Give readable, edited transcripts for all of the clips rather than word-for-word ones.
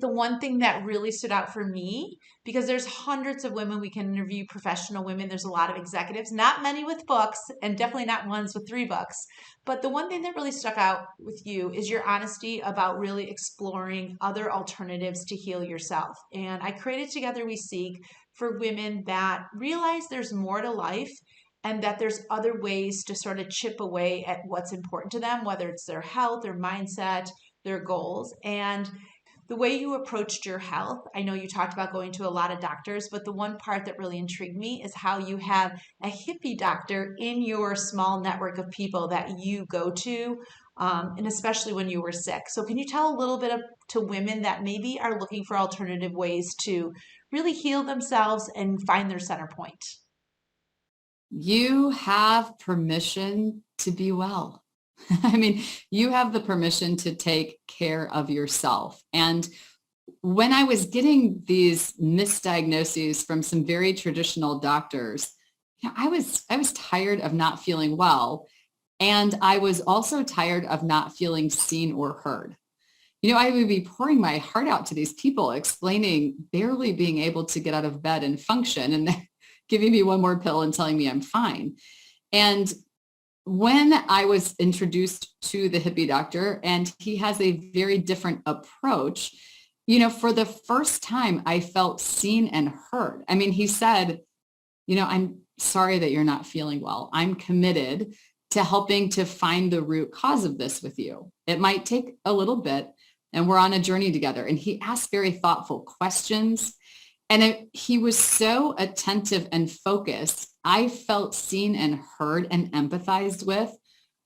The one thing that really stood out for me, because there's hundreds of women we can interview, professional women, there's a lot of executives, not many with books, and definitely not ones with 3 books. But the one thing that really stuck out with you is your honesty about really exploring other alternatives to heal yourself. And I created Together We Seek for women that realize there's more to life and that there's other ways to sort of chip away at what's important to them, whether it's their health, their mindset, their goals. And the way you approached your health, I know you talked about going to a lot of doctors, but the one part that really intrigued me is how you have a hippie doctor in your small network of people that you go to, and especially when you were sick. So, can you tell a little bit to women that maybe are looking for alternative ways to really heal themselves and find their center point? You have permission to be well. I mean, you have the permission to take care of yourself. And when I was getting these misdiagnoses from some very traditional doctors, I was tired of not feeling well. And I was also tired of not feeling seen or heard. I would be pouring my heart out to these people, explaining barely being able to get out of bed and function, and giving me one more pill and telling me I'm fine. And when I was introduced to the hippie doctor, and he has a very different approach, for the first time, I felt seen and heard. I mean, he said, I'm sorry that you're not feeling well. I'm committed to helping to find the root cause of this with you. It might take a little bit, and we're on a journey together. And he asked very thoughtful questions. And he was so attentive and focused. I felt seen and heard and empathized with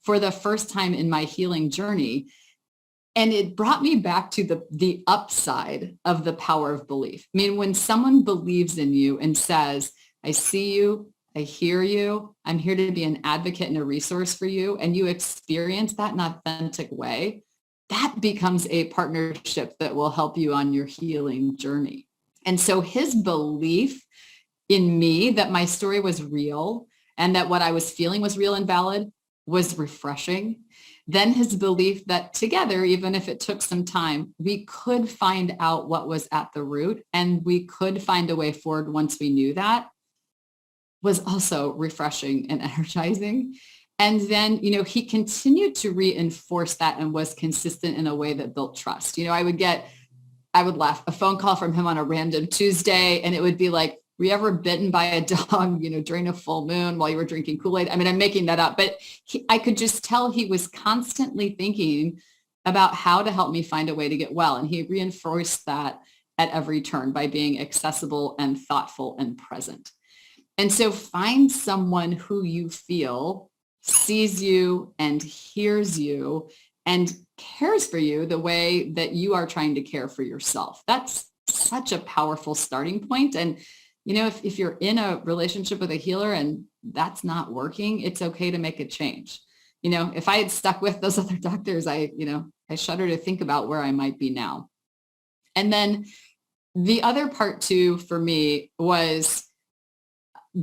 for the first time in my healing journey. And it brought me back to the upside of the power of belief. I mean, when someone believes in you and says, I see you, I hear you, I'm here to be an advocate and a resource for you, and you experience that in an authentic way, that becomes a partnership that will help you on your healing journey. And so his belief in me that my story was real and that what I was feeling was real and valid was refreshing. Then his belief that together, even if it took some time, we could find out what was at the root and we could find a way forward once we knew that, was also refreshing and energizing. And then, he continued to reinforce that and was consistent in a way that built trust. I would laugh, a phone call from him on a random Tuesday, and it would be like, were you ever bitten by a dog, during a full moon while you were drinking Kool-Aid? I mean, I'm making that up, but I could just tell he was constantly thinking about how to help me find a way to get well. And he reinforced that at every turn by being accessible and thoughtful and present. And so find someone who you feel sees you and hears you and cares for you the way that you are trying to care for yourself. That's such a powerful starting point. And, if you're in a relationship with a healer and that's not working, it's okay to make a change. If I had stuck with those other doctors, I shudder to think about where I might be now. And then the other part too, for me, was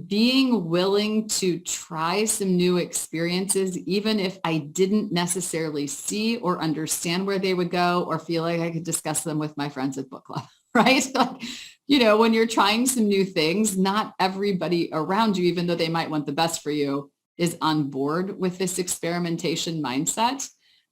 being willing to try some new experiences, even if I didn't necessarily see or understand where they would go or feel like I could discuss them with my friends at book club, right? When you're trying some new things, not everybody around you, even though they might want the best for you, is on board with this experimentation mindset.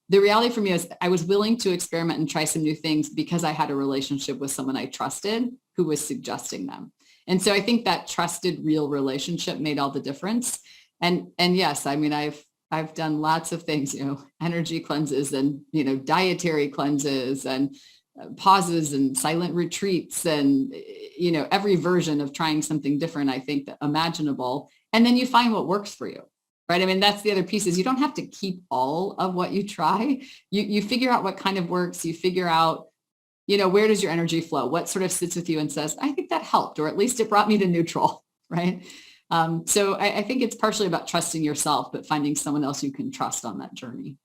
The reality for me is I was willing to experiment and try some new things because I had a relationship with someone I trusted who was suggesting them. And so I think that trusted real relationship made all the difference. And yes, I mean, I've done lots of things, energy cleanses and, dietary cleanses and pauses and silent retreats and, every version of trying something different, I think, that imaginable. And then you find what works for you, right? I mean, that's the other piece is you don't have to keep all of what you try. You figure out what kind of works. You figure out, where does your energy flow? What sort of sits with you and says, I think that helped, or at least it brought me to neutral, right? So I think it's partially about trusting yourself, but finding someone else you can trust on that journey.